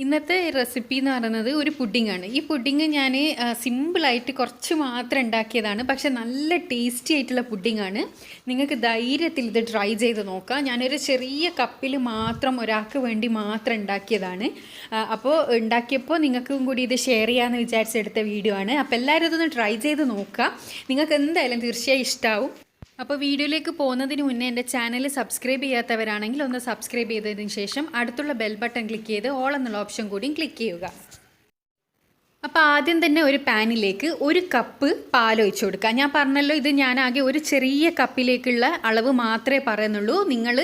ഇന്നത്തെ റെസിപ്പി എന്ന് പറയുന്നത് ഒരു പുഡിങ്ങാണ്. ഈ പുഡിങ് ഞാൻ സിമ്പിളായിട്ട് കുറച്ച് മാത്രം ഉണ്ടാക്കിയതാണ്. പക്ഷേ നല്ല ടേസ്റ്റി ആയിട്ടുള്ള പുഡിങ്ങാണ്. നിങ്ങൾക്ക് ധൈര്യത്തിൽ ഇത് ട്രൈ ചെയ്ത് നോക്കാം. ഞാനൊരു ചെറിയ കപ്പിൽ മാത്രം ഒരാൾക്ക് വേണ്ടി മാത്രം ഉണ്ടാക്കിയതാണ്. അപ്പോൾ ഉണ്ടാക്കിയപ്പോൾ നിങ്ങൾക്കും കൂടി ഇത് ഷെയർ ചെയ്യാമെന്ന് വിചാരിച്ചെടുത്ത വീഡിയോ ആണ്. അപ്പോൾ എല്ലാവരും ഇതൊന്ന് ട്രൈ ചെയ്ത് നോക്കുക. നിങ്ങൾക്ക് എന്തായാലും തീർച്ചയായും ഇഷ്ടമാവും. അപ്പോൾ വീഡിയോയിലേക്ക് പോകുന്നതിന് മുന്നേ എൻ്റെ ചാനൽ സബ്സ്ക്രൈബ് ചെയ്യാത്തവരാണെങ്കിൽ ഒന്ന് സബ്സ്ക്രൈബ് ചെയ്തതിന് ശേഷം അടുത്തുള്ള ബെൽ ബട്ടൺ ക്ലിക്ക് ചെയ്ത് ഓൾ എന്നുള്ള ഓപ്ഷൻ കൂടിയും ക്ലിക്ക് ചെയ്യുക. അപ്പോൾ ആദ്യം തന്നെ ഒരു പാനിലേക്ക് 1 കപ്പ് പാൽ ഒഴിച്ചു കൊടുക്കുക. ഞാൻ പറഞ്ഞല്ലോ, ഇത് ഞാനാകെ ഒരു ചെറിയ കപ്പിലേക്കുള്ള അളവ് മാത്രമേ പറയുന്നുള്ളൂ. നിങ്ങൾ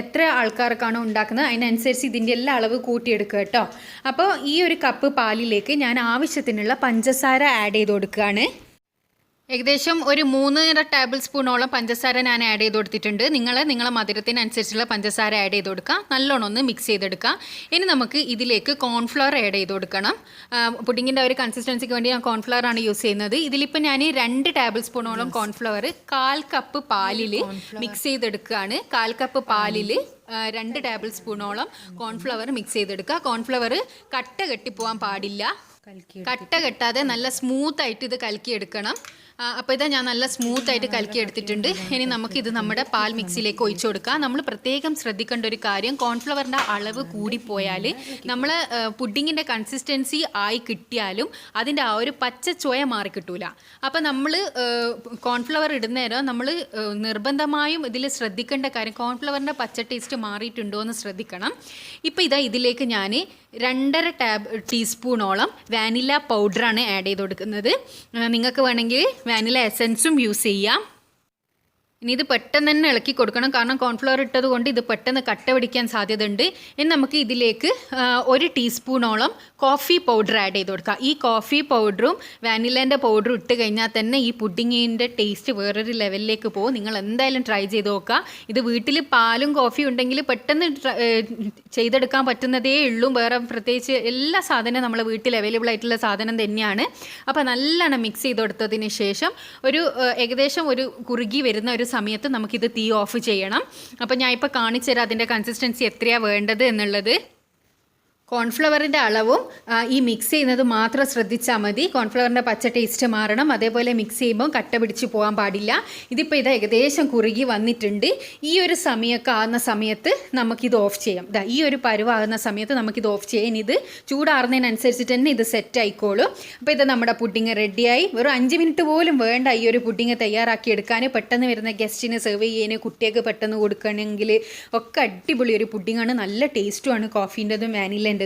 എത്ര ആൾക്കാർക്കാണോ ഉണ്ടാക്കുന്നത് അതിനനുസരിച്ച് ഇതിൻ്റെ എല്ലാ അളവ് കൂട്ടിയെടുക്കുക കേട്ടോ. അപ്പോൾ ഈ 1 കപ്പ് പാലിലേക്ക് ഞാൻ ആവശ്യത്തിനുള്ള പഞ്ചസാര ആഡ് ചെയ്ത് കൊടുക്കുകയാണ്. ഏകദേശം ഒരു 3 ടേബിൾ സ്പൂണോളം പഞ്ചസാര ഞാൻ ആഡ് ചെയ്ത് കൊടുത്തിട്ടുണ്ട്. നിങ്ങളെ മധുരത്തിനനുസരിച്ചുള്ള പഞ്ചസാര ആഡ് ചെയ്ത് കൊടുക്കുക. നല്ലോണം ഒന്ന് മിക്സ് ചെയ്തെടുക്കുക. ഇനി നമുക്ക് ഇതിലേക്ക് കോൺഫ്ലവർ ആഡ് ചെയ്ത് കൊടുക്കണം. പുഡിങ്ങിൻ്റെ ഒരു കൺസിസ്റ്റൻസിക്ക് വേണ്ടി ഞാൻ കോൺഫ്ലവർ ആണ് യൂസ് ചെയ്യുന്നത്. ഇതിലിപ്പോൾ ഞാൻ 2 ടേബിൾ സ്പൂണോളം കോൺഫ്ലവർ 1/4 കപ്പ് പാലിൽ മിക്സ് ചെയ്തെടുക്കുകയാണ്. 1/4 കപ്പ് പാലിൽ 2 ടേബിൾ സ്പൂണോളം കോൺഫ്ലവർ മിക്സ് ചെയ്തെടുക്കുക. കോൺഫ്ലവർ കട്ട കെട്ടിപ്പോവാൻ പാടില്ല. കട്ട കെട്ടാതെ നല്ല സ്മൂത്തായിട്ട് ഇത് കലക്കിയെടുക്കണം. അപ്പോൾ ഇതാ ഞാൻ നല്ല സ്മൂത്തായിട്ട് കലക്കി എടുത്തിട്ടുണ്ട്. ഇനി നമുക്കിത് നമ്മുടെ പാൽ മിക്സിയിലേക്ക് ഒഴിച്ചു കൊടുക്കാം. നമ്മൾ പ്രത്യേകം ശ്രദ്ധിക്കേണ്ട ഒരു കാര്യം, കോൺഫ്ലവറിൻ്റെ അളവ് കൂടിപ്പോയാൽ നമ്മൾ പുഡിങ്ങിൻ്റെ കൺസിസ്റ്റൻസി ആയി കിട്ടിയാലും അതിൻ്റെ ആ ഒരു പച്ച ചൊയ മാറി കിട്ടൂല. അപ്പോൾ നമ്മൾ കോൺഫ്ലവർ ഇടുന്നേരം നമ്മൾ നിർബന്ധമായും ഇതിൽ ശ്രദ്ധിക്കേണ്ട കാര്യം, കോൺഫ്ലവറിൻ്റെ പച്ച ടേസ്റ്റ് മാറിയിട്ടുണ്ടോ എന്ന് ശ്രദ്ധിക്കണം. ഇപ്പോൾ ഇതാ ഇതിലേക്ക് ഞാൻ 2.5 ടീസ്പൂണോളം വാനില പൗഡറാണ് ആഡ് ചെയ്ത് കൊടുക്കുന്നത്. നിങ്ങൾക്ക് വേണമെങ്കിൽ വാനില എസൻസും യൂസ് ചെയ്യാം. ഇനി ഇത് പെട്ടെന്ന് തന്നെ ഇളക്കി കൊടുക്കണം, കാരണം കോൺഫ്ലവർ ഇട്ടത് കൊണ്ട് ഇത് പെട്ടെന്ന് കട്ട പിടിക്കാൻ സാധ്യതയുണ്ട്. ഇനി നമുക്ക് ഇതിലേക്ക് 1 ടീസ്പൂണോളം കോഫി പൗഡർ ആഡ് ചെയ്ത് കൊടുക്കാം. ഈ കോഫി പൗഡറും വാനിലേൻ്റെ പൗഡറും ഇട്ട് കഴിഞ്ഞാൽ തന്നെ ഈ പുഡിങ്ങിൻ്റെ ടേസ്റ്റ് വേറൊരു ലെവലിലേക്ക് പോകും. നിങ്ങൾ എന്തായാലും ട്രൈ ചെയ്ത് നോക്കുക. ഇത് വീട്ടിൽ പാലും കോഫിയും ഉണ്ടെങ്കിൽ പെട്ടെന്ന് ചെയ്തെടുക്കാൻ പറ്റുന്നതേ ഉള്ളൂ. വേറെ പ്രത്യേകിച്ച് എല്ലാ സാധനവും നമ്മളെ വീട്ടിൽ അവൈലബിൾ ആയിട്ടുള്ള സാധനം തന്നെയാണ്. അപ്പോൾ നല്ലോണം മിക്സ് ചെയ്ത് കൊടുത്തതിന് ശേഷം ഏകദേശം ഒരു കുറുകി വരുന്ന ഒരു സമയത്ത് നമുക്കിത് തീ ഓഫ് ചെയ്യണം. അപ്പോൾ ഞാൻ ഇപ്പോൾ കാണിച്ചു തരാം അതിൻ്റെ കൺസിസ്റ്റൻസി എത്രയാണ് വേണ്ടത് എന്നുള്ളത്. കോൺഫ്ലവറിൻ്റെ അളവും ഈ മിക്സ് ചെയ്യുന്നത് മാത്രം ശ്രദ്ധിച്ചാൽ മതി. കോൺഫ്ലവറിൻ്റെ പച്ച ടേസ്റ്റ് മാറണം. അതേപോലെ മിക്സ് ചെയ്യുമ്പോൾ കട്ട പിടിച്ച് പോകാൻ പാടില്ല. ഇതിപ്പോൾ ഇത് ഏകദേശം കുറുകി വന്നിട്ടുണ്ട്. ഈ ഒരു സമയമൊക്കെ ആകുന്ന സമയത്ത് നമുക്കിത് ഓഫ് ചെയ്യാം. ഈ ഒരു പരുവാകുന്ന സമയത്ത് നമുക്കിത് ഓഫ് ചെയ്യാം. ഇത് ചൂടാറുന്നതിനനുസരിച്ചിട്ട് തന്നെ ഇത് സെറ്റ് ആയിക്കോളും. അപ്പോൾ ഇത് നമ്മുടെ പുഡിങ് റെഡിയായി. വെറും 5 മിനിറ്റ് പോലും വേണ്ട ഈ ഒരു പുഡിങ് തയ്യാറാക്കി എടുക്കാൻ. പെട്ടെന്ന് വരുന്ന ഗസ്റ്റിന് സെർവ് ചെയ്യാൻ, കുട്ടികൾക്ക് പെട്ടെന്ന് കൊടുക്കണമെങ്കിൽ ഒക്കെ അടിപൊളി ഒരു പുഡിങ്ങാണ്. നല്ല ടേസ്റ്റുമാണ് കോഫീൻ്റെതും വാനിലേൻ്റെതും.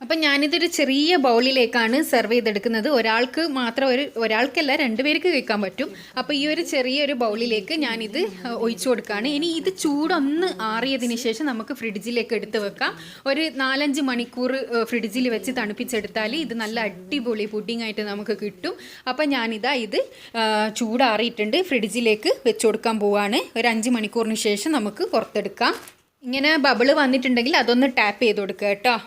അപ്പം ഞാനിതൊരു ചെറിയ ബൗളിലേക്കാണ് സെർവ് ചെയ്തെടുക്കുന്നത്. ഒരാൾക്ക് മാത്രം, ഒരാൾക്കല്ല 2 പേർക്ക് കഴിക്കാൻ പറ്റും. അപ്പോൾ ഈ ഒരു ചെറിയൊരു ബൗളിലേക്ക് ഞാനിത് ഒഴിച്ചു കൊടുക്കുകയാണ്. ഇനി ഇത് ചൂടൊന്ന് ആറിയതിന് ശേഷം നമുക്ക് ഫ്രിഡ്ജിലേക്ക് എടുത്ത് വെക്കാം. ഒരു 4-5 മണിക്കൂർ ഫ്രിഡ്ജിൽ വെച്ച് തണുപ്പിച്ചെടുത്താൽ ഇത് നല്ല അടിപൊളി പുഡിങ്ങായിട്ട് നമുക്ക് കിട്ടും. അപ്പം ഞാനിതാ ഇത് ചൂടാറിയിട്ടുണ്ട്, ഫ്രിഡ്ജിലേക്ക് വെച്ച് കൊടുക്കാൻ പോവുകയാണ്. ഒരു 5 മണിക്കൂറിന് ശേഷം നമുക്ക് പുറത്തെടുക്കാം. ഇങ്ങനെ ബബിള് വന്നിട്ടുണ്ടെങ്കിൽ അതൊന്ന് ടാപ്പ് ചെയ്ത് കൊടുക്കുക കേട്ടോ.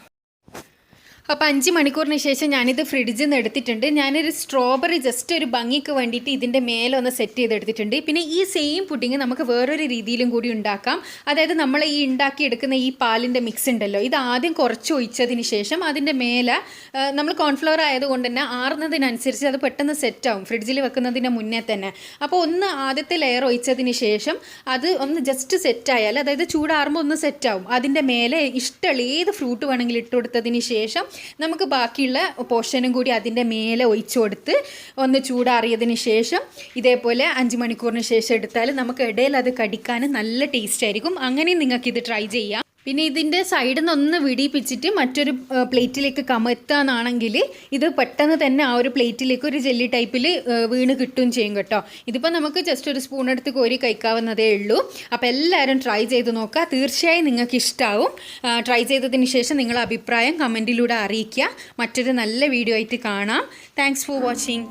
അപ്പോൾ 5 മണിക്കൂറിന് ശേഷം ഞാനിത് ഫ്രിഡ്ജിൽ നിന്ന് എടുത്തിട്ടുണ്ട്. ഞാനൊരു സ്ട്രോബെറി ജസ്റ്റ് ഒരു ഭംഗിക്ക് വേണ്ടിയിട്ട് ഇതിൻ്റെ മേലെ ഒന്ന് സെറ്റ് ചെയ്തെടുത്തിട്ടുണ്ട്. പിന്നെ ഈ സെയിം പുഡിങ് നമുക്ക് വേറൊരു രീതിയിലും കൂടി ഉണ്ടാക്കാം. അതായത് നമ്മൾ ഈ ഉണ്ടാക്കിയെടുക്കുന്ന ഈ പാലിൻ്റെ മിക്സ് ഉണ്ടല്ലോ, ഇത് ആദ്യം കുറച്ച് ഒഴിച്ചതിന് ശേഷം അതിൻ്റെ മേലെ നമ്മൾ കോൺഫ്ലവർ ആയതുകൊണ്ട് തന്നെ ആറുന്നതിനനുസരിച്ച് അത് പെട്ടെന്ന് സെറ്റാവും ഫ്രിഡ്ജിൽ വെക്കുന്നതിന് മുന്നേ തന്നെ. അപ്പോൾ ഒന്ന് ആദ്യത്തെ ലെയർ ഒഴിച്ചതിന് ശേഷം അത് ഒന്ന് ജസ്റ്റ് സെറ്റായാൽ, അതായത് ചൂടാറുമ്പോൾ ഒന്ന് സെറ്റാവും. അതിൻ്റെ മേലെ ഇഷ്ടമുള്ള ഏത് ഫ്രൂട്ട് വേണമെങ്കിലും ഇട്ട് കൊടുത്തതിന് ശേഷം നമുക്ക് ബാക്കിയുള്ള പോർഷനും കൂടി അതിൻ്റെ മേലെ ഒഴിച്ചു കൊടുത്ത് ഒന്ന് ചൂടാറിയതിന് ശേഷം ഇതേപോലെ 5 മണിക്കൂറിന് ശേഷം എടുത്താൽ നമുക്ക് ഇടയിൽ അത് കടിക്കാൻ നല്ല ടേസ്റ്റ് ആയിരിക്കും. അങ്ങനെ നിങ്ങൾക്കിത് ട്രൈ ചെയ്യാം. പിന്നെ ഇതിൻ്റെ സൈഡിൽ നിന്നൊന്ന് വിടിപ്പിച്ചിട്ട് മറ്റൊരു പ്ലേറ്റിലേക്ക് കമഴ്ത്താനാണെങ്കിൽ ഇത് പെട്ടെന്ന് തന്നെ ആ ഒരു പ്ലേറ്റിലേക്ക് ഒരു ജെല്ലി ടൈപ്പിൽ വീണ് കിട്ടുകയും ചെയ്യും കേട്ടോ. ഇതിപ്പോൾ നമുക്ക് ജസ്റ്റ് ഒരു സ്പൂൺ എടുത്ത് കോരി കഴിക്കാവുന്നതേ ഉള്ളൂ. അപ്പോൾ എല്ലാവരും ട്രൈ ചെയ്ത് നോക്കുക. തീർച്ചയായും നിങ്ങൾക്ക് ഇഷ്ടമാവും. ട്രൈ ചെയ്തതിന് ശേഷം നിങ്ങളുടെ അഭിപ്രായം കമൻറ്റിലൂടെ അറിയിക്കുക. മറ്റൊരു നല്ല വീഡിയോ ആയിട്ട് കാണാം. Thanks for watching.